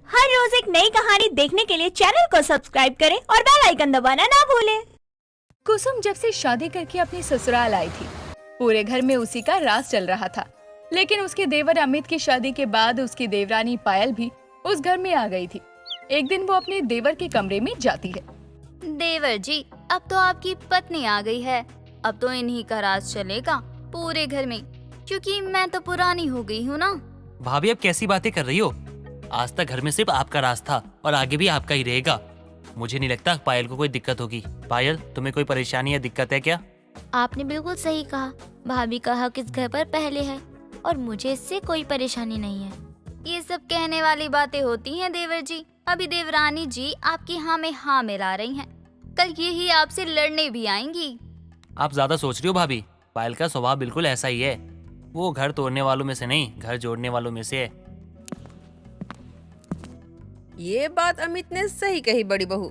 हर रोज एक नई कहानी देखने के लिए चैनल को सब्सक्राइब करें और बेल आइकन दबाना ना भूलें। कुसुम जब से शादी करके अपनी ससुराल आई थी, पूरे घर में उसी का राज चल रहा था। लेकिन उसके देवर अमित की शादी के बाद उसकी देवरानी पायल भी उस घर में आ गई थी। एक दिन वो अपने देवर के कमरे में जाती है। देवर जी, अब तो आपकी पत्नी आ गई है। अब तो इन्हीं का राज चलेगा पूरे घर में, क्योंकि मैं तो पुरानी हो गई हूँ ना। भाभी, अब कैसी बातें कर रही हो? आज तक घर में सिर्फ आपका राज था और आगे भी आपका ही रहेगा। मुझे नहीं लगता पायल को कोई दिक्कत होगी। पायल, तुम्हें कोई परेशानी या दिक्कत है क्या? आपने बिल्कुल सही कहा। भाभी का हक इस घर पर पहले है और मुझे इससे कोई परेशानी नहीं है। ये सब कहने वाली बातें होती हैं देवर जी। अभी देवरानी जी आपकी हाँ में हाँ मिला रही हैं। कल यही आपसे लड़ने भी आएंगी। आप ज्यादा सोच रही हो भाभी। पायल का स्वभाव बिल्कुल ऐसा ही है। वो घर तोड़ने वालों में से नहीं, घर जोड़ने वालों में से है। ये बात अमित ने सही कही बड़ी बहू।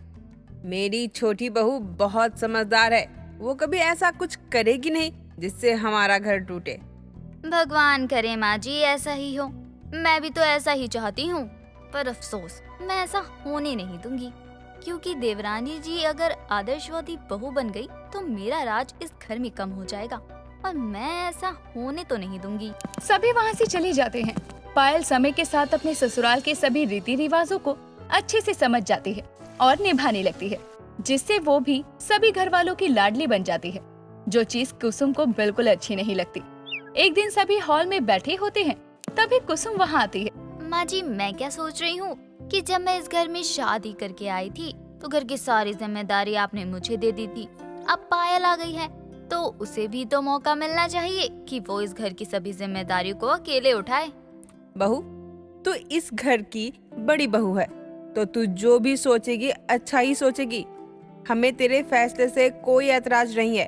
मेरी छोटी बहू बहुत समझदार है। वो कभी ऐसा कुछ करेगी नहीं जिससे हमारा घर टूटे। भगवान करे माँ जी ऐसा ही हो। मैं भी तो ऐसा ही चाहती हूँ, पर अफसोस मैं ऐसा होने नहीं दूंगी, क्योंकि देवरानी जी अगर आदर्शवादी बहू बन गई तो मेरा राज इस घर में कम हो जाएगा और मैं ऐसा होने तो नहीं दूंगी। सभी वहाँ से चले जाते हैं। पायल समय के साथ अपने ससुराल के सभी रीति रिवाजों को अच्छे से समझ जाती है और निभाने लगती है, जिससे वो भी सभी घर वालों की लाडली बन जाती है, जो चीज कुसुम को बिल्कुल अच्छी नहीं लगती। एक दिन सभी हॉल में बैठे होते हैं, तभी कुसुम वहाँ आती है। माँ जी, मैं क्या सोच रही हूँ कि जब मैं इस घर में शादी करके आई थी तो घर की सारी जिम्मेदारी आपने मुझे दे दी थी। अब पायल आ गई है तो उसे भी तो मौका मिलना चाहिए कि वो इस घर की सभी जिम्मेदारियों को अकेले उठाए। बहू, तू इस घर की बड़ी बहू है तो तू जो भी सोचेगी अच्छा ही सोचेगी। हमें तेरे फैसले से कोई ऐतराज नहीं है।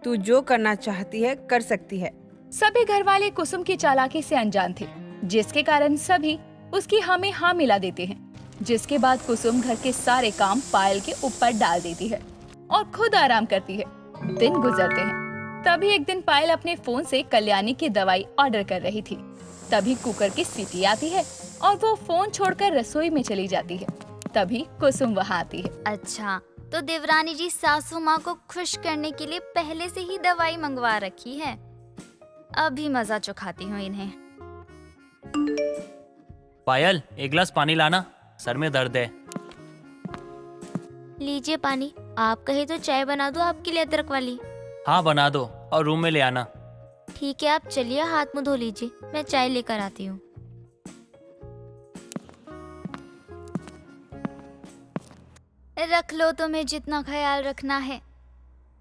तू जो करना चाहती है कर सकती है। सभी घर वाले कुसुम की चालाकी से अनजान थे, जिसके कारण सभी उसकी हाँ में हाँ मिला देते हैं। जिसके बाद कुसुम घर के सारे काम पायल के ऊपर डाल देती है और खुद आराम करती है। दिन गुजरते हैं। तभी एक दिन पायल अपने फोन से कल्याणी की दवाई ऑर्डर कर रही थी। तभी कुकर की सीटी आती है और वो फोन छोड़कर रसोई में चली जाती है। तभी कुसुम वहाँ आती है। अच्छा, तो देवरानी जी सासू माँ को खुश करने के लिए पहले से ही दवाई मंगवा रखी है। अभी मजा चुखाती हूँ इन्हें। पायल, एक गिलास पानी लाना, सर में दर्द है। लीजिए पानी। आप कहे तो चाय बना दूं आपके लिए अदरक वाली? हाँ, बना दो और रूम में ले आना। ठीक है, आप चलिए हाथ मुंह धो लीजिए, मैं चाय लेकर आती हूँ। रख लो तुम्हें जितना ख्याल रखना है,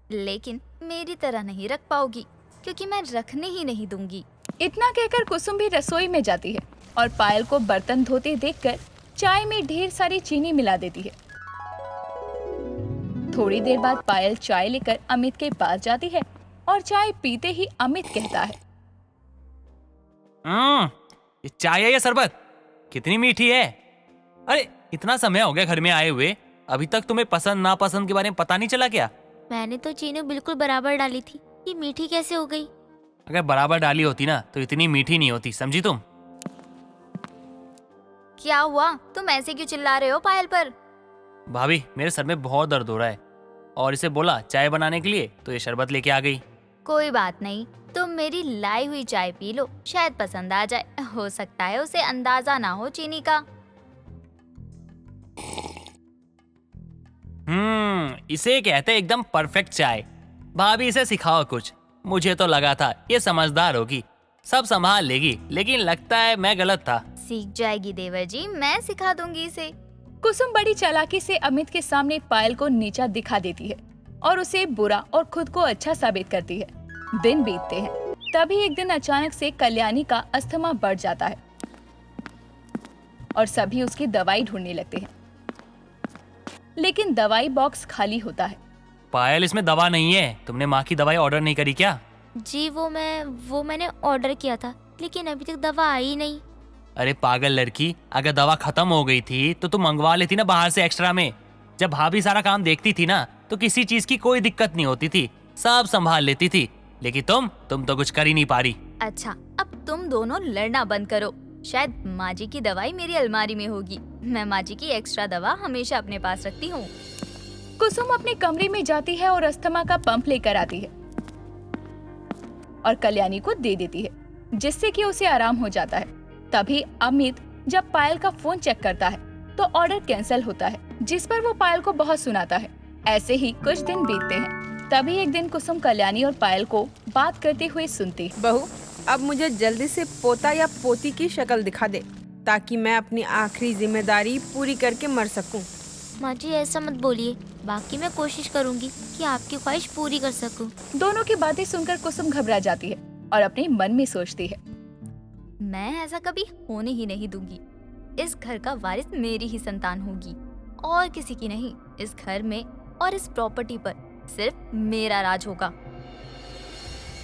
लेकिन मेरी तरह नहीं रख पाओगी, क्योंकि मैं रखने ही नहीं दूंगी। इतना कहकर कुसुम भी रसोई में जाती है और पायल को बर्तन धोते देखकर चाय में ढेर सारी चीनी मिला देती है। थोड़ी देर बाद पायल चाय लेकर अमित के पास जाती है और चाय पीते ही अमित कहता है, ये चाय है या शरबत? कितनी मीठी है। अरे, इतना समय हो गया घर में आए हुए, अभी तक तुम्हें पसंद नापसंद के बारे में पता नहीं चला क्या? मैंने तो चीनी बिल्कुल बराबर डाली थी, ये मीठी कैसे हो गई? अगर बराबर डाली होती ना तो इतनी मीठी नहीं होती, समझी तुम? क्या हुआ? तुम ऐसे क्यों चिल्ला रहे हो पायल पर? भाभी, मेरे सर में बहुत दर्द हो रहा है और इसे बोला चाय बनाने के लिए तो ये शरबत लेके आ गई। कोई बात नहीं, तुम मेरी लाई हुई चाय पी लो, शायद पसंद आ जाए। हो सकता है उसे अंदाजा ना हो चीनी का। इसे कहते हैं एकदम परफेक्ट चाय। भाभी, इसे सिखाओ कुछ। मुझे तो लगा था ये समझदार होगी, सब संभाल लेगी, लेकिन लगता है मैं गलत था। सीख जाएगी देवर जी, मैं सिखा दूंगी इसे। कुसुम बड़ी चालाकी से अमित के सामने पायल को नीचा दिखा देती है और उसे बुरा और खुद को अच्छा साबित करती है। दिन बीतते हैं। तभी एक दिन अचानक से कल्याणी का अस्थमा बढ़ जाता है और सभी उसकी दवाई ढूंढने लगते हैं, लेकिन दवाई बॉक्स खाली होता है। पायल, इसमें दवा नहीं है। तुमने माँ की दवाई ऑर्डर नहीं करी क्या? जी वो मैंने ऑर्डर किया था, लेकिन अभी तक दवा आई नहीं। अरे पागल लड़की, अगर दवा खत्म हो गई थी तो तुम मंगवा लेती ना बाहर से एक्स्ट्रा में। जब भाभी सारा काम देखती थी ना तो किसी चीज की कोई दिक्कत नहीं होती थी, सब संभाल लेती थी। लेकिन तुम तो कुछ कर ही नहीं पा रही। अच्छा, अब तुम दोनों लड़ना बंद करो। शायद माँ जी की दवाई मेरी अलमारी में होगी। मैं माँ जी की एक्स्ट्रा दवा हमेशा अपने पास रखती हूँ। कुसुम अपने कमरे में जाती है और अस्थमा का पंप लेकर आती है और कल्याणी को दे देती है, जिससे कि उसे आराम हो जाता है। तभी अमित जब पायल का फोन चेक करता है तो ऑर्डर कैंसिल होता है, जिस पर वो पायल को बहुत सुनाता है। ऐसे ही कुछ दिन बीतते हैं। तभी एक दिन कुसुम कल्याणी और पायल को बात करते हुए सुनती है। बहू, अब मुझे जल्दी से पोता या पोती की शक्ल दिखा दे, ताकि मैं अपनी आखिरी जिम्मेदारी पूरी करके मर सकूं। माँ जी ऐसा मत बोलिए, बाकी मैं कोशिश करूंगी कि आपकी ख्वाहिश पूरी कर सकूं। दोनों की बातें सुनकर कुसुम घबरा जाती है और अपने मन में सोचती है, मैं ऐसा कभी होने ही नहीं दूंगी। इस घर का वारिस मेरी ही संतान होगी और किसी की नहीं। इस घर में और इस प्रॉपर्टी पर सिर्फ मेरा राज होगा।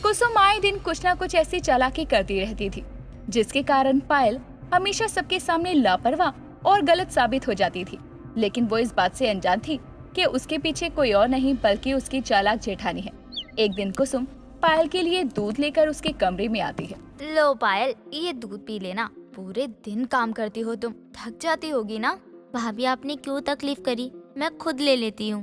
कुसुम आए दिन कुछ न कुछ ऐसी चालाकी करती रहती थी, जिसके कारण पायल हमेशा सबके सामने लापरवाह और गलत साबित हो जाती थी। लेकिन वो इस बात से अनजान थी कि उसके पीछे कोई और नहीं बल्कि उसकी चालाक जेठानी है। एक दिन कुसुम पायल के लिए दूध लेकर उसके कमरे में आती है। लो पायल, ये दूध पी लेना। पूरे दिन काम करती हो तुम, थक जाती होगी ना। भाभी आपने क्यों तकलीफ करी, मैं खुद ले लेती हूँ।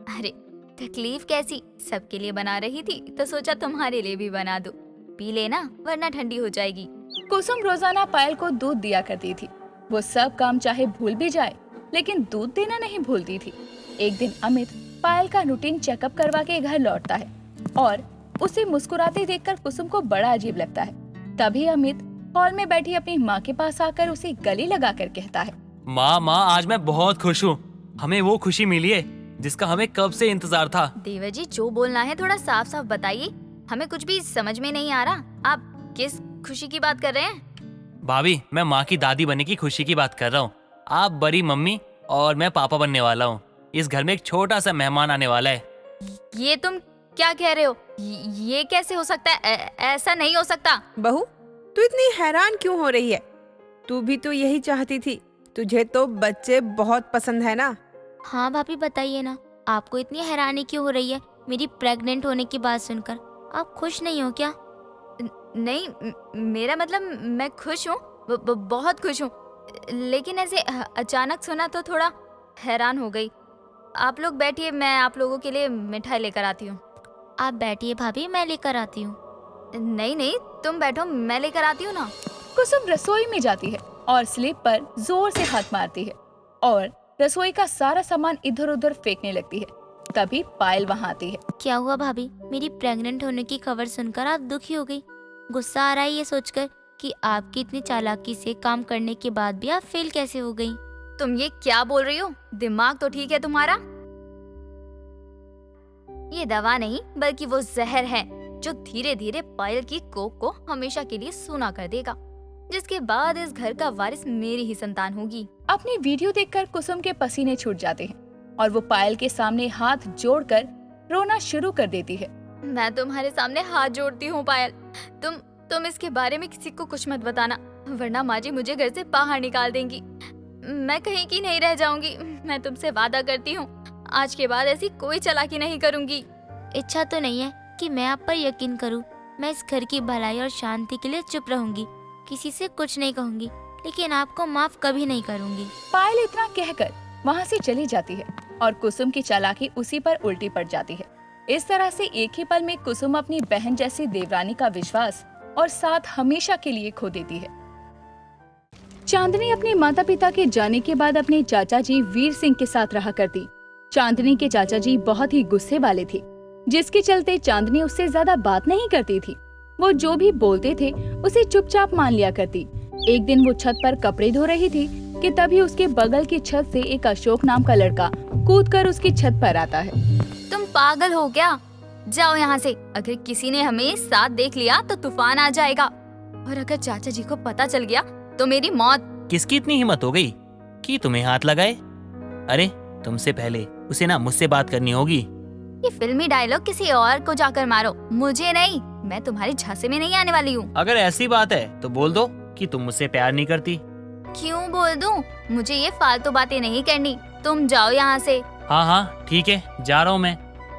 अरे तकलीफ कैसी, सबके लिए बना रही थी तो सोचा तुम्हारे लिए भी बना दूं। पी लेना वरना ठंडी हो जाएगी। कुसुम रोजाना पायल को दूध दिया करती थी। वो सब काम चाहे भूल भी जाए, लेकिन दूध देना नहीं भूलती थी। एक दिन अमित पायल का रूटीन चेकअप करवा के घर लौटता है और उसे मुस्कुराते देखकर कुसुम को बड़ा अजीब लगता है। तभी अमित हॉल में बैठी अपनी माँ के पास आकर उसे गले लगाकर कहता है, माँ आज मैं बहुत खुश हूँ। हमें वो खुशी मिली है जिसका हमें कब से इंतजार था। देवर जी, जो बोलना है थोड़ा साफ साफ बताइए, हमें कुछ भी समझ में नहीं आ रहा। आप किस खुशी की बात कर रहे हैं? भाभी, मैं माँ की दादी बनने की खुशी की बात कर रहा हूँ। आप बड़ी मम्मी और मैं पापा बनने वाला हूँ। इस घर में एक छोटा सा मेहमान आने वाला है। ये तुम क्या कह रहे हो? ये कैसे हो सकता है? ऐसा नहीं हो सकता। बहू, तू इतनी हैरान क्यों हो रही है? तू भी तो यही चाहती थी। तुझे तो बच्चे बहुत पसंद है ना? हाँ भाभी बताइए ना, आपको इतनी हैरानी क्यों हो रही है मेरी प्रेग्नेंट होने की बात सुनकर? आप खुश नहीं हो क्या? नहीं, मेरा मतलब मैं खुश हूँ, बहुत खुश हूँ। लेकिन ऐसे अचानक सुना तो थोड़ा हैरान हो गई। आप लोग बैठिए, मैं आप लोगों के लिए मिठाई लेकर आती हूँ। आप बैठिए भाभी, मैं लेकर आती हूँ। नहीं, तुम बैठो, मैं लेकर आती हूँ ना। कुसुम रसोई में जाती है और स्लिप पर जोर से हाथ मारती है और रसोई का सारा सामान इधर उधर फेंकने लगती है। तभी पायल वहाँ आती है। क्या हुआ भाभी, मेरी प्रेग्नेंट होने की खबर सुनकर आप दुखी हो गई? गुस्सा आ रहा है ये सोचकर कि आपकी इतनी चालाकी से काम करने के बाद भी आप फेल कैसे हो गई? तुम ये क्या बोल रही हो? दिमाग तो ठीक है तुम्हारा? ये दवा नहीं बल्कि वो जहर है जो धीरे धीरे पायल की कोख को हमेशा के लिए सूना कर देगा, जिसके बाद इस घर का वारिस मेरी ही संतान होगी। अपनी वीडियो देखकर कुसुम के पसीने छूट जाते हैं और वो पायल के सामने हाथ जोड़कर रोना शुरू कर देती है। मैं तुम्हारे सामने हाथ जोड़ती हूँ पायल, तुम इसके बारे में किसी को कुछ मत बताना, वरना माँ जी मुझे घर से बाहर निकाल देंगी। मैं कहीं की नहीं रह जाऊंगी। मैं तुमसे वादा करती हूँ, आज के बाद ऐसी कोई चालाकी नहीं करूंगी। इच्छा तो नहीं है कि मैं आप पर यकीन करूं। मैं इस घर की भलाई और शांति के लिए चुप रहूंगी, किसी से कुछ नहीं कहूंगी, लेकिन आपको माफ कभी नहीं करूंगी। पायल इतना कहकर वहाँ से चली जाती है और कुसुम की चालाकी उसी पर उल्टी पड़ जाती है। इस तरह से एक ही पल में कुसुम अपनी बहन जैसी देवरानी का विश्वास और साथ हमेशा के लिए खो देती है। चांदनी अपने माता पिता के जाने के बाद अपने चाचा जी वीर सिंह के साथ रहा करती। चांदनी के चाचा जी बहुत ही गुस्से वाले थे, जिसके चलते चांदनी उससे ज्यादा बात नहीं करती थी। वो जो भी बोलते थे उसे चुपचाप मान लिया करती। एक दिन वो छत पर कपड़े धो रही थी कि तभी उसके बगल की छत से एक अशोक नाम का लड़का कूदकर उसकी छत पर आता है। तुम पागल हो क्या? जाओ यहाँ से। अगर किसी ने हमें साथ देख लिया तो तूफान आ जाएगा, और अगर चाचा जी को पता चल गया तो मेरी मौत। किसकी इतनी हिम्मत हो गई कि तुम्हें हाथ लगाए? अरे तुमसे पहले उसे ना मुझसे बात करनी होगी। ये फिल्मी डायलॉग किसी और को जाकर मारो, मुझे नहीं। मैं तुम्हारे झांसे में नहीं आने वाली हूँ। अगर ऐसी बात है तो बोल दो कि तुम मुझसे प्यार नहीं करती। क्यों बोल दूं? मुझे ये फालतू बातें नहीं करनी। तुम जाओ यहाँ से। हाँ ठीक है, जा रहा हूँ मैं।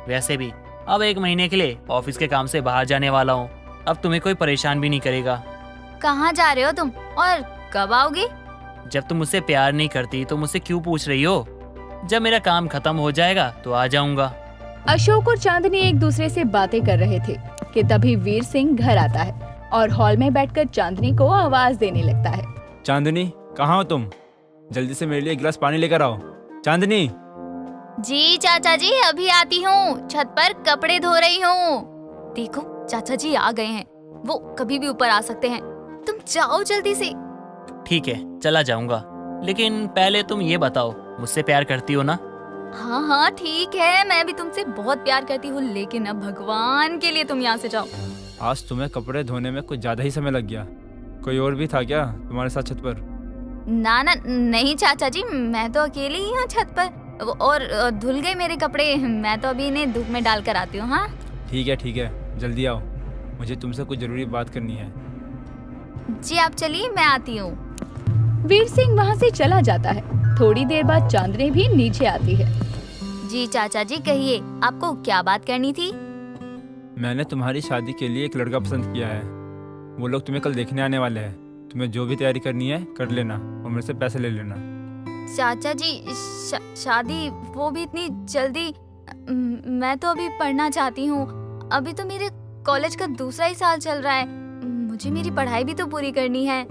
वैसे भी अब 1 महीने के लिए ऑफिस के काम से बाहर जाने वाला हूँ। अब तुम्हें कोई परेशान भी नहीं करेगा। कहाँ जा रहे हो तुम और कब आओगे? जब तुम मुझसे प्यार नहीं करती तो मुझसे क्यों पूछ रही हो? जब मेरा काम खत्म हो जाएगा तो आ जाऊंगा। अशोक और चांदनी एक दूसरे से बातें कर रहे थे कि तभी वीर सिंह घर आता है और हॉल में बैठकर चांदनी को आवाज देने लगता है। चांदनी, कहाँ हो तुम? जल्दी से मेरे लिए एक गिलास पानी लेकर आओ। चांदनी। जी चाचा जी, अभी आती हूँ। छत पर कपड़े धो रही हूँ। देखो चाचा जी आ गए हैं, वो कभी भी ऊपर आ सकते हैं। तुम जाओ जल्दी से। ठीक है, चला जाऊंगा, लेकिन पहले तुम ये बताओ, मुझसे प्यार करती हो ना? हाँ हाँ ठीक है, मैं भी तुमसे बहुत प्यार करती हूँ, लेकिन अब भगवान के लिए तुम यहाँ से जाओ। आज तुम्हें कपड़े धोने में कुछ ज्यादा ही समय लग गया। कोई और भी था क्या तुम्हारे साथ छत पर? ना ना नहीं चाचा जी, मैं तो अकेले ही हूँ छत पर, और धुल गए मेरे कपड़े। मैं तो अभी इन्हें धूप में डाल कर आती हूँ। हाँ ठीक है, जल्दी आओ, मुझे तुमसे कुछ जरूरी बात करनी है। जी आप चलिए, मैं आती हूँ। वीर सिंह वहाँ से चला जाता है। थोड़ी देर बाद चांदनी भी नीचे आती है। जी चाचा जी कहिए, आपको क्या बात करनी थी? मैंने तुम्हारी शादी के लिए एक लड़का पसंद किया है। वो लोग तुम्हें कल देखने आने वाले हैं। तुम्हें जो भी तैयारी करनी है कर लेना और मेरे से पैसे ले लेना। चाचा जी शादी, वो भी इतनी जल्दी? मैं तो अभी पढ़ना चाहती हूँ। अभी तो मेरे कॉलेज का दूसरा ही साल चल रहा है। मुझे मेरी पढ़ाई भी तो पूरी करनी है।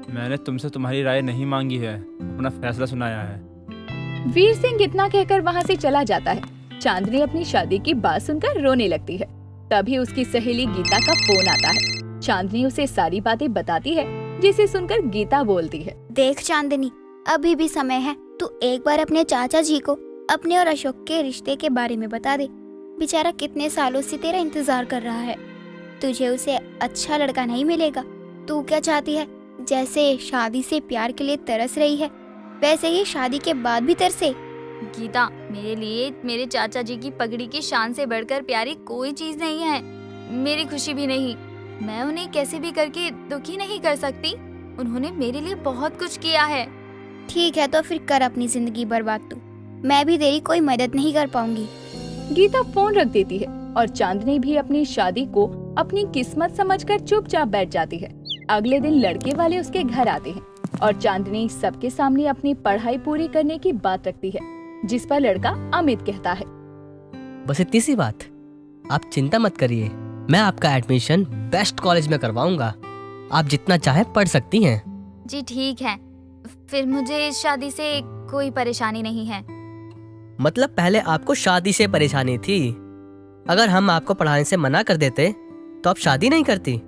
मैंने तुमसे तुम्हारी राय नहीं मांगी है, अपना फैसला सुनाया है। वीर सिंह इतना कहकर वहाँ से चला जाता है। चांदनी अपनी शादी की बात सुनकर रोने लगती है। तभी उसकी सहेली गीता का फोन आता है। चांदनी उसे सारी बातें बताती है, जिसे सुनकर गीता बोलती है। देख चांदनी, अभी भी समय है, तू एक बार अपने चाचा जी को अपने और अशोक के रिश्ते के बारे में बता दे। बेचारा कितने सालों से तेरा इंतजार कर रहा है। तुझे उसे अच्छा लड़का नहीं मिलेगा। तू क्या चाहती है? जैसे शादी से प्यार के लिए तरस रही है, वैसे ही शादी के बाद भी तरसे। गीता, मेरे लिए मेरे चाचा जी की पगड़ी की शान से बढ़कर प्यारी कोई चीज नहीं है। मेरी खुशी भी नहीं। मैं उन्हें कैसे भी करके दुखी नहीं कर सकती। उन्होंने मेरे लिए बहुत कुछ किया है। ठीक है, तो फिर कर अपनी जिंदगी बर्बाद तू। मैं भी तेरी कोई मदद नहीं कर पाऊंगी। गीता फोन रख देती है और चांदनी भी अपनी शादी को अपनी किस्मत समझकर चुपचाप बैठ जाती है। अगले दिन लड़के वाले उसके घर आते हैं और चांदनी सबके सामने अपनी पढ़ाई पूरी करने की बात रखती है, जिस पर लड़का अमित कहता है। बस इतनी सी बात, आप चिंता मत करिए, मैं आपका एडमिशन बेस्ट कॉलेज में करवाऊंगा। आप जितना चाहे पढ़ सकती हैं। जी ठीक है, फिर मुझे इस शादी से कोई परेशानी नहीं है। मतलब पहले आपको शादी से परेशानी थी? अगर हम आपको पढ़ाने से मना कर देते तो आप शादी नहीं करती?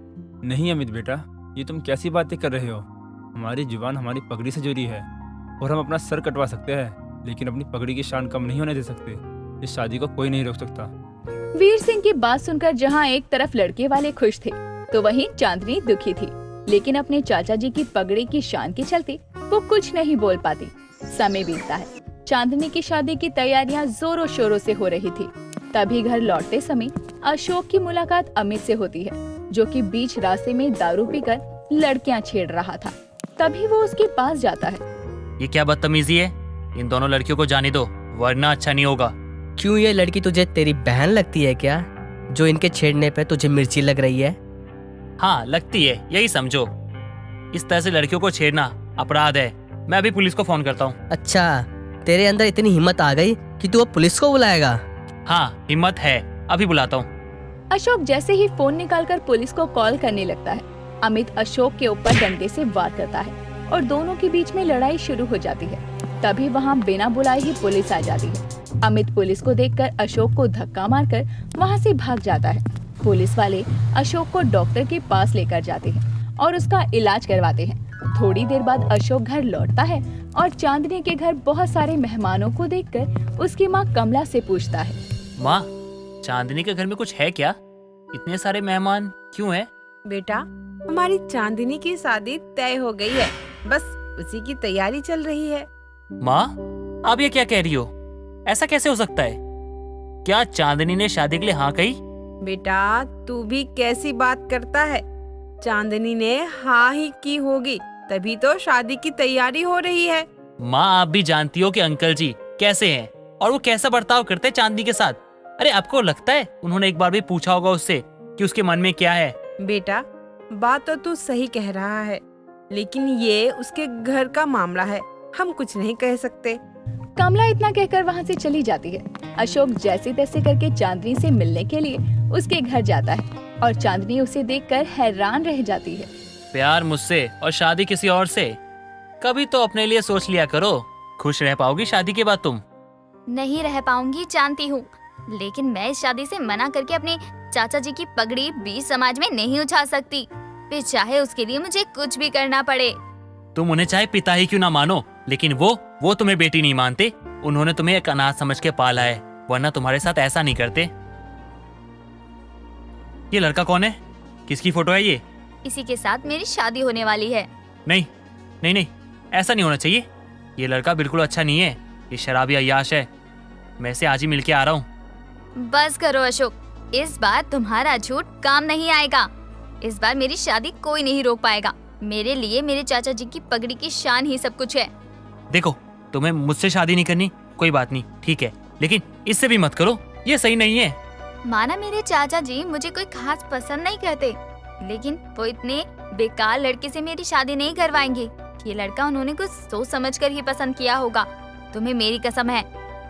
नहीं अमित बेटा, ये तुम कैसी बातें कर रहे हो? हमारी जुबान हमारी पगड़ी से जुड़ी है और हम अपना सर कटवा सकते हैं, लेकिन अपनी पगड़ी की शान कम नहीं होने दे सकते। इस शादी को कोई नहीं रोक सकता। वीर सिंह की बात सुनकर जहाँ एक तरफ लड़के वाले खुश थे, तो वहीं चांदनी दुखी थी। लेकिन अपने चाचा जी की पगड़ी की शान के चलते वो कुछ नहीं बोल पाती। समय बीतता है। चांदनी की शादी की तैयारियां जोरों शोरों से हो रही थी। तभी घर लौटते समय अशोक की मुलाकात अमित से होती है, जो कि बीच रास्ते में दारू पीकर लड़कियां छेड़ रहा था। तभी वो उसके पास जाता है। ये क्या बदतमीजी है? इन दोनों लड़कियों को जाने दो, वरना अच्छा नहीं होगा। क्यों, ये लड़की तुझे तेरी बहन लगती है क्या, जो इनके छेड़ने पे तुझे मिर्ची लग रही है? हाँ लगती है, यही समझो। इस तरह से लड़कियों को छेड़ना अपराध है। मैं अभी पुलिस को फोन करता हूँ। अच्छा, तेरे अंदर इतनी हिम्मत आ गई कि तू अब पुलिस को बुलाएगा? हाँ हिम्मत है, अभी बुलाता हूँ। अशोक जैसे ही फोन निकालकर पुलिस को कॉल करने लगता है, अमित अशोक के ऊपर डंडे से वार करता है और दोनों के बीच में लड़ाई शुरू हो जाती है। तभी वहाँ बिना बुलाए ही पुलिस आ जाती है। अमित पुलिस को देखकर अशोक को धक्का मारकर वहाँ से भाग जाता है। पुलिस वाले अशोक को डॉक्टर के पास लेकर जाते हैं और उसका इलाज करवाते हैं। थोड़ी देर बाद अशोक घर लौटता है और चांदनी के घर बहुत सारे मेहमानों को देखकर उसकी माँ कमला से पूछता है। माँ, चांदनी के घर में कुछ है क्या? इतने सारे मेहमान क्यों हैं? बेटा, हमारी चांदनी की शादी तय हो गई है, बस उसी की तैयारी चल रही है। माँ, आप ये क्या कह रही हो? ऐसा कैसे हो सकता है? क्या चांदनी ने शादी के लिए हाँ कही? बेटा, तू भी कैसी बात करता है? चांदनी ने हाँ ही की होगी, तभी तो शादी की तैयारी हो रही है। माँ, आप भी जानती हो कि अंकल जी कैसे हैं और वो कैसा बर्ताव करते हैं चांदनी के साथ। अरे आपको लगता है उन्होंने एक बार भी पूछा होगा उससे कि उसके मन में क्या है? बेटा, बात तो तू सही कह रहा है, लेकिन ये उसके घर का मामला है, हम कुछ नहीं कह सकते। कमला इतना कहकर वहाँ से चली जाती है। अशोक जैसे तैसे करके चांदनी से मिलने के लिए उसके घर जाता है और चांदनी उसे देखकर हैरान रह जाती है। प्यार मुझसे और शादी किसी और से, कभी तो अपने लिए सोच लिया करो। खुश रह पाओगी शादी के बाद तुम? नहीं रह पाऊंगी जानती हूँ, लेकिन मैं इस शादी से मना करके अपने चाचा जी की पगड़ी बीच समाज में नहीं उछा सकती, फिर चाहे उसके लिए मुझे कुछ भी करना पड़े। तुम उन्हें चाहे पिता ही क्यों ना मानो, लेकिन वो तुम्हें बेटी नहीं मानते। उन्होंने तुम्हें एक अनाथ समझ के पाला है, वरना तुम्हारे साथ ऐसा नहीं करते। ये लड़का कौन है? किसकी फोटो है ये? इसी के साथ मेरी शादी होने वाली है। नहीं नहीं नहीं, ऐसा नहीं होना चाहिए। ये लड़का बिल्कुल अच्छा नहीं है, ये शराबी अय्याश है। मैं इसे आज ही मिलके आ रहा हूँ। बस करो अशोक, इस बार तुम्हारा झूठ काम नहीं आएगा। इस बार मेरी शादी कोई नहीं रोक पाएगा। मेरे लिए मेरे चाचा जी की पगड़ी की शान ही सब कुछ है। देखो, तुम्हें मुझसे शादी नहीं करनी, कोई बात नहीं, ठीक है, लेकिन इससे भी मत करो, ये सही नहीं है। माना मेरे चाचा जी मुझे कोई खास पसंद नहीं करते, लेकिन वो इतने बेकार लड़के से मेरी शादी नहीं करवाएंगे। ये लड़का उन्होंने कुछ सोच समझ कर ही पसंद किया होगा। तुम्हें मेरी कसम है,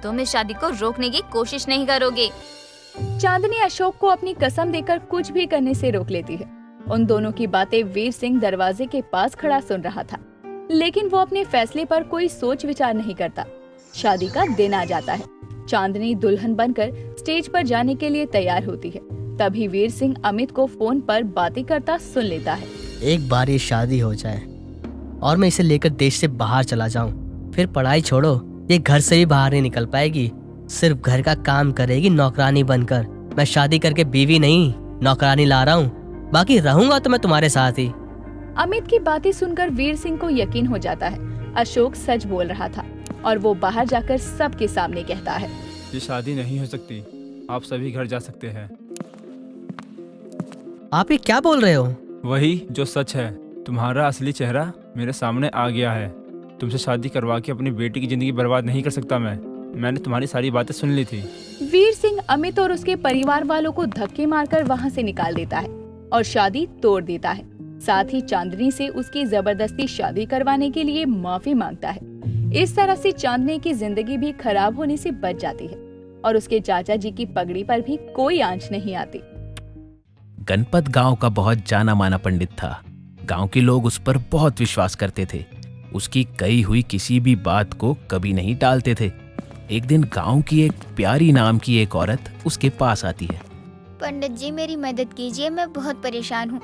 तुम इस शादी को रोकने की कोशिश नहीं करोगे। चांदनी अशोक को अपनी कसम देकर कुछ भी करने से रोक लेती है। उन दोनों की बातें वीर सिंह दरवाजे के पास खड़ा सुन रहा था, लेकिन वो अपने फैसले पर कोई सोच विचार नहीं करता। शादी का दिन आ जाता है। चांदनी दुल्हन बनकर स्टेज पर जाने के लिए तैयार होती है। तभी वीर सिंह अमित को फोन पर बातें करता सुन लेता है। एक बार ये शादी हो जाए और मैं इसे लेकर देश से बाहर चला जाऊं, फिर पढ़ाई छोड़ो, ये घर से भी बाहर नहीं निकल पाएगी, सिर्फ घर का काम करेगी नौकरानी बनकर। मैं शादी करके बीवी नहीं, नौकरानी ला रहा हूँ, बाकी रहूंगा तो मैं तुम्हारे साथ ही। अमित की बातें सुनकर वीर सिंह को यकीन हो जाता है अशोक सच बोल रहा था, और वो बाहर जाकर सबके सामने कहता है, ये शादी नहीं हो सकती, आप सभी घर जा सकते हैं। आप ये क्या बोल रहे हो? वही जो सच है, तुम्हारा असली चेहरा मेरे सामने आ गया है। तुमसे शादी करवा के अपनी बेटी की जिंदगी बर्बाद नहीं कर सकता मैंने तुम्हारी सारी बातें सुन ली थी। वीर सिंह अमित और उसके परिवार वालों को धक्के मारकर वहां से निकाल देता है और शादी तोड़ देता है। साथ ही चांदनी से उसकी जबरदस्ती शादी करवाने के लिए माफी मांगता है। इस तरह से चांदनी की जिंदगी भी खराब होने से बच जाती है और उसके चाचा जी की पगड़ी पर भी कोई आंच नहीं आती। गणपत गांव का बहुत जाना माना पंडित था। गांव के लोग उस पर बहुत विश्वास करते थे। उसकी कही हुई किसी भी बात को कभी नहीं टालते थे। एक दिन गांव की एक प्यारी नाम की एक औरत उसके पास आती है। पंडित जी मेरी मदद कीजिए, मैं बहुत परेशान हूँ।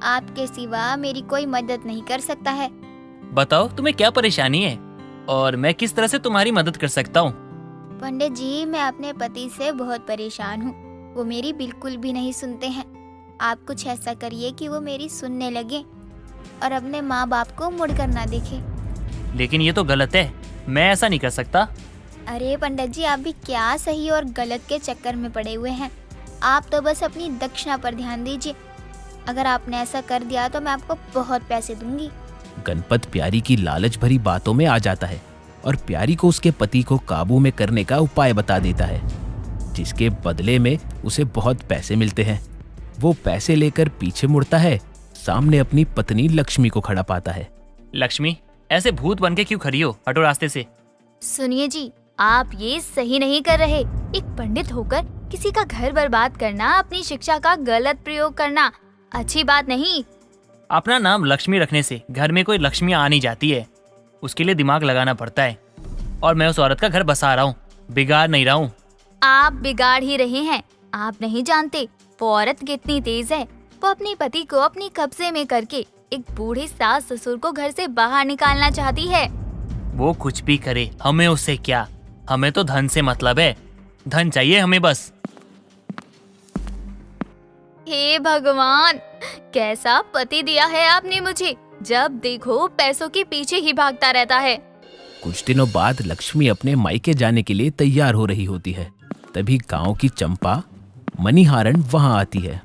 आपके सिवा मेरी कोई मदद नहीं कर सकता है। बताओ तुम्हें क्या परेशानी है और मैं किस तरह से तुम्हारी मदद कर सकता हूँ? पंडित जी मैं अपने पति से बहुत परेशान हूँ, वो मेरी बिल्कुल भी नहीं सुनते हैं। आप कुछ ऐसा करिए कि वो मेरी सुनने लगे और अपने माँ बाप को मुड़कर ना देखे। लेकिन ये तो गलत है, मैं ऐसा नहीं कर सकता। अरे पंडित जी आप भी क्या सही और गलत के चक्कर में पड़े हुए हैं। आप तो बस अपनी दक्षिणा पर ध्यान दीजिए। अगर आपने ऐसा कर दिया तो मैं आपको बहुत पैसे दूंगी। गणपत प्यारी की लालच भरी बातों में आ जाता है और प्यारी को उसके पति को काबू में करने का उपाय बता देता है, जिसके बदले में उसे बहुत पैसे मिलते हैं। वो पैसे लेकर पीछे मुड़ता है, सामने अपनी पत्नी लक्ष्मी को खड़ा पाता है। लक्ष्मी, ऐसे भूत बन के क्यों खड़ी हो? हटो रास्ते से। सुनिए जी, आप ये सही नहीं कर रहे। एक पंडित होकर किसी का घर बर्बाद करना, अपनी शिक्षा का गलत प्रयोग करना अच्छी बात नहीं। अपना नाम लक्ष्मी रखने से घर में कोई लक्ष्मी आ नहीं जाती है, उसके लिए दिमाग लगाना पड़ता है। और मैं उस औरत का घर बसा रहा हूँ, बिगाड़ नहीं रहा हूँ। आप बिगाड़ ही रहे हैं। आप नहीं जानते वो औरत कितनी तेज है। वो अपने पति को अपने कब्जे में करके एक बूढ़े सास ससुर को घर से बाहर निकालना चाहती है। वो कुछ भी करे, हमें उससे क्या? हमें तो धन से मतलब है, धन चाहिए हमें बस। हे भगवान, कैसा पति दिया है आपने मुझे। जब देखो पैसों के पीछे ही भागता रहता है। कुछ दिनों बाद लक्ष्मी अपने मायके जाने के लिए तैयार हो रही होती है। तभी गांव की चंपा मणिहारन वहां आती है।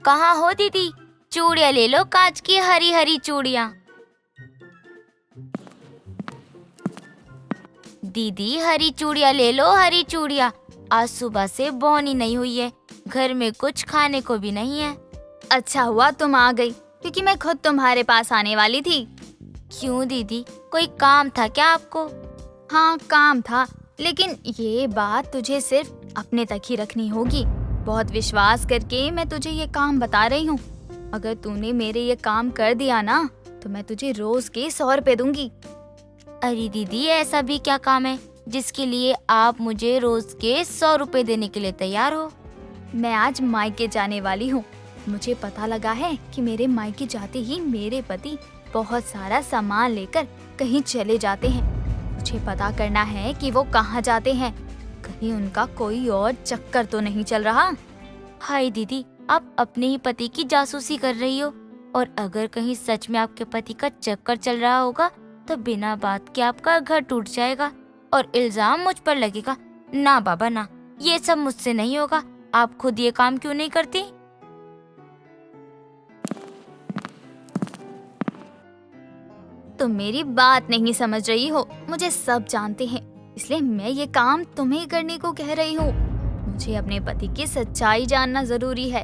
कहाँ हो दीदी? चूड़ियाँ ले लो, कांच की हरी हरी चूड़ियाँ। दीदी हरी चूड़ियाँ ले लो, हरी चूड़ियाँ। आज सुबह से बोनी नहीं हुई है, घर में कुछ खाने को भी नहीं है। अच्छा हुआ तुम आ गई, क्योंकि मैं खुद तुम्हारे पास आने वाली थी। क्यों दीदी, कोई काम था क्या आपको? हाँ, काम था, लेकिन ये बात तुझे सिर्फ अपने तक ही रखनी होगी। बहुत विश्वास करके मैं तुझे ये काम बता रही हूँ। अगर तूने मेरे ये काम कर दिया ना, तो मैं तुझे रोज के 100 रुपए दूंगी। अरे दीदी, ऐसा भी क्या काम है जिसके लिए आप मुझे रोज के 100 रुपए देने के लिए तैयार हो? मैं आज मायके जाने वाली हूँ। मुझे पता लगा है कि मेरे मायके जाते ही मेरे पति बहुत सारा सामान लेकर कहीं चले जाते हैं। मुझे पता करना है कि वो कहाँ जाते हैं। कहीं उनका कोई और चक्कर तो नहीं चल रहा। हाय दीदी, आप अपने ही पति की जासूसी कर रही हो, और अगर कहीं सच में आपके पति का चक्कर चल रहा होगा तो बिना बात के आपका घर टूट जाएगा और इल्जाम मुझ पर लगेगा। ना बाबा ना, ये सब मुझसे नहीं होगा। आप खुद ये काम क्यों नहीं करती? तुम मेरी बात नहीं समझ रही हो। मुझे सब जानते हैं, इसलिए मैं ये काम तुम्हें करने को कह रही हूँ। मुझे अपने पति की सच्चाई जानना जरूरी है।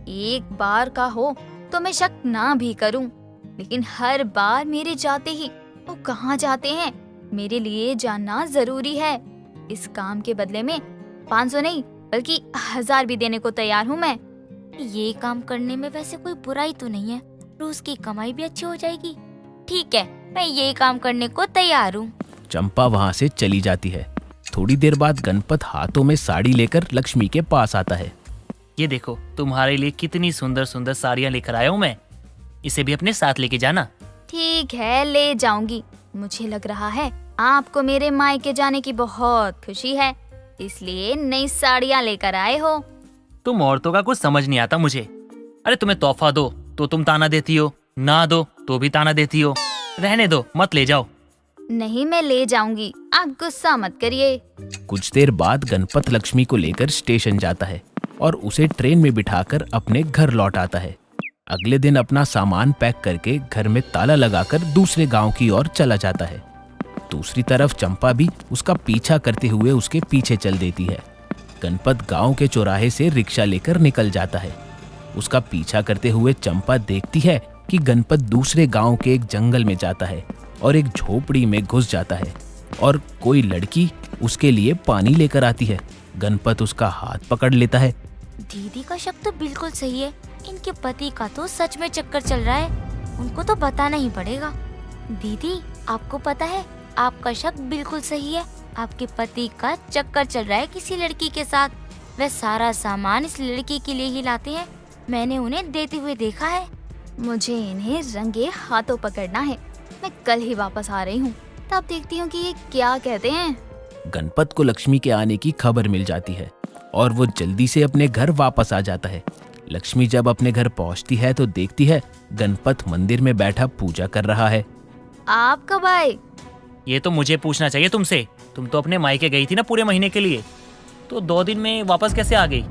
एक बार का हो तो मैं शक ना भी करूं, लेकिन हर बार मेरे जाते ही वो कहाँ जाते हैं, मेरे लिए जानना जरूरी है। इस काम के बदले में 500 नहीं बल्कि 1000 भी देने को तैयार हूँ मैं। ये काम करने में वैसे कोई बुराई तो नहीं है, रोज की कमाई भी अच्छी हो जाएगी। ठीक है, मैं ये काम करने को तैयार हूँ। चंपा वहाँ से चली जाती है। थोड़ी देर बाद गणपत हाथों में साड़ी लेकर लक्ष्मी के पास आता है। ये देखो, तुम्हारे लिए कितनी सुंदर सुंदर साड़ियाँ लेकर आया हूँ मैं। इसे भी अपने साथ लेके जाना। ठीक है, ले जाऊंगी। मुझे लग रहा है आपको मेरे मायके जाने की बहुत खुशी है, इसलिए नई साड़ियाँ लेकर आए हो। तुम औरतों का कुछ समझ नहीं आता मुझे। अरे तुम्हें तोहफा दो तो तुम ताना देती हो, ना दो तो भी ताना देती हो। रहने दो, मत ले जाओ। नहीं, मैं ले जाऊंगी, आप गुस्सा मत करिए। कुछ देर बाद गणपत लक्ष्मी को लेकर स्टेशन जाता है और उसे ट्रेन में बिठाकर अपने घर लौट आता है। अगले दिन अपना सामान पैक करके घर में ताला लगाकर दूसरे गांव की ओर चला जाता है। दूसरी तरफ चंपा भी उसका पीछा करते हुए उसके पीछे चल देती है। गणपत गांव के चौराहे से रिक्शा लेकर निकल जाता है। उसका पीछा करते हुए चंपा देखती है कि गणपत दूसरे गांव के एक जंगल में जाता है और एक झोपड़ी में घुस जाता है और कोई लड़की उसके लिए पानी लेकर आती है। गणपत उसका हाथ पकड़ लेता है। दीदी का शक तो बिल्कुल सही है। इनके पति का तो सच में चक्कर चल रहा है, उनको तो बताना ही पड़ेगा। दीदी, आपको पता है, आपका शक बिल्कुल सही है। आपके पति का चक्कर चल रहा है किसी लड़की के साथ। वह सारा सामान इस लड़की के लिए ही लाते हैं। मैंने उन्हें देते हुए देखा है। मुझे इन्हें रंगे हाथों पकड़ना है। मैं कल ही वापस आ रही हूँ, तब देखती हूँ कि ये क्या कहते हैं। गणपत को लक्ष्मी के आने की खबर मिल जाती है और वो जल्दी से अपने घर वापस आ जाता है। लक्ष्मी जब अपने घर पहुंचती है तो देखती है गणपत मंदिर में बैठा पूजा कर रहा है। आप कब आए? ये तो मुझे पूछना चाहिए तुमसे। तुम तो अपने मायके गई थी ना पूरे महीने के लिए, तो 2 दिन में वापस कैसे आ गई?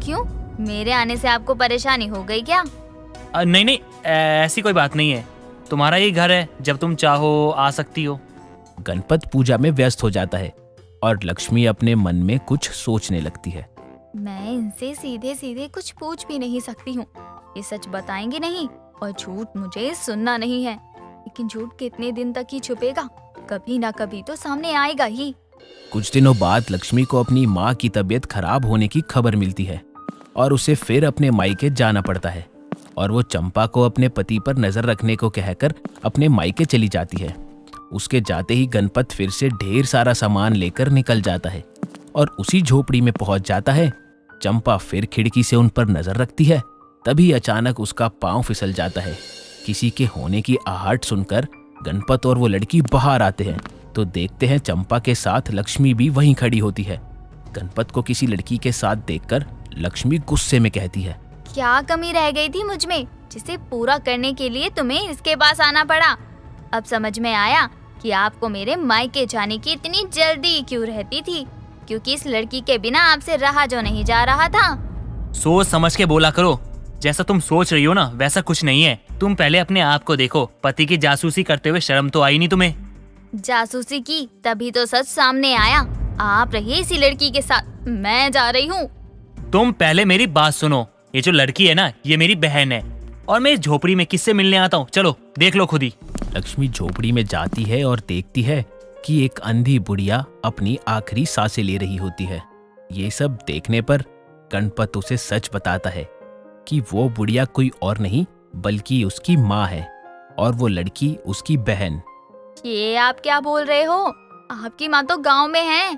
क्यों, मेरे आने से आपको परेशानी हो गई क्या? नहीं नहीं, ऐसी कोई बात नहीं है। तुम्हारा ही घर है, जब तुम चाहो आ सकती हो। गणपत पूजा में व्यस्त हो जाता है और लक्ष्मी अपने मन में कुछ सोचने लगती है। मैं इनसे सीधे सीधे कुछ पूछ भी नहीं सकती हूँ। ये सच बताएंगे नहीं और झूठ मुझे सुनना नहीं है। लेकिन झूठ कितने दिन तक ही छुपेगा, कभी ना कभी तो सामने आएगा ही। कुछ दिनों बाद लक्ष्मी को अपनी माँ की तबीयत खराब होने की खबर मिलती है और उसे फिर अपने मायके जाना पड़ता है और वो चंपा को अपने पति पर नजर रखने को कहकर अपने मायके चली जाती है। उसके जाते ही गणपत फिर से ढेर सारा सामान लेकर निकल जाता है और उसी झोपड़ी में पहुंच जाता है। चंपा फिर खिड़की से उन पर नजर रखती है। तभी अचानक उसका पांव फिसल जाता है। किसी के होने की आहट सुनकर गणपत और वो लड़की बाहर आते हैं तो देखते हैं चंपा के साथ लक्ष्मी भी वहीं खड़ी होती है। गणपत को किसी लड़की के साथ देखकर लक्ष्मी गुस्से में कहती है, क्या कमी रह गई थी मुझ में जिसे पूरा करने के लिए तुम्हें इसके पास आना पड़ा? अब समझ में आया कि आपको मेरे मायके जाने की इतनी जल्दी क्यों रहती थी, क्योंकि इस लड़की के बिना आपसे रहा जो नहीं जा रहा था। सोच समझ के बोला करो। जैसा तुम सोच रही हो ना, वैसा कुछ नहीं है। तुम पहले अपने आप को देखो। पति की जासूसी करते हुए शर्म तो आई नहीं तुम्हें? जासूसी की तभी तो सच सामने आया। आप रहिए इसी लड़की के साथ, मैं जा रही हूँ। तुम पहले मेरी बात सुनो। ये जो लड़की है ना, ये मेरी बहन है। और मैं इस झोपड़ी में किससे मिलने आता हूँ? चलो देख लो खुद ही। लक्ष्मी झोपड़ी में जाती है और देखती है कि एक अंधी बुढ़िया अपनी आखिरी सांसें ले रही होती है। ये सब देखने पर गणपत उसे सच बताता है कि वो बुढ़िया कोई और नहीं बल्कि उसकी माँ है और वो लड़की उसकी बहन। ये आप क्या बोल रहे हो? आपकी माँ तो गांव में है।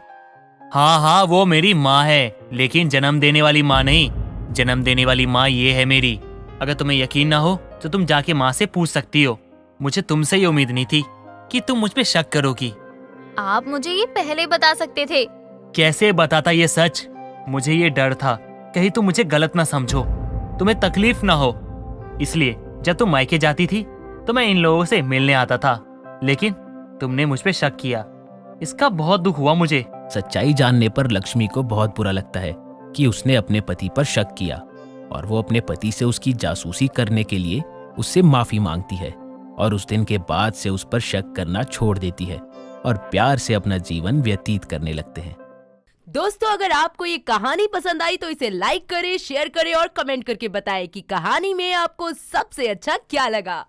हाँ हाँ, वो मेरी माँ है, लेकिन जन्म देने वाली माँ नहीं। जन्म देने वाली माँ ये है मेरी। अगर तुम्हें यकीन ना हो तो तुम जाके माँ से पूछ सकती हो। मुझे तुमसे ये उम्मीद नहीं थी कि तुम मुझ पे शक करोगी। आप मुझे ये पहले बता सकते थे। कैसे बताता ये सच? मुझे ये डर था कहीं तुम मुझे गलत ना समझो, तुम्हें तकलीफ ना हो। इसलिए जब तुम मायके जाती थी तो मैं इन लोगों से मिलने आता था, लेकिन तुमने मुझ पे शक किया। इसका बहुत दुख हुआ मुझे। सच्चाई जानने पर लक्ष्मी को बहुत बुरा लगता है कि उसने अपने पति पर शक किया और वो अपने पति से उसकी जासूसी करने के लिए उससे माफी मांगती है और उस दिन के बाद से उस पर शक करना छोड़ देती है और प्यार से अपना जीवन व्यतीत करने लगते हैं। दोस्तों, अगर आपको ये कहानी पसंद आई तो इसे लाइक करें, शेयर करें और कमेंट करके बताएं कि कहानी में आपको सबसे अच्छा क्या लगा।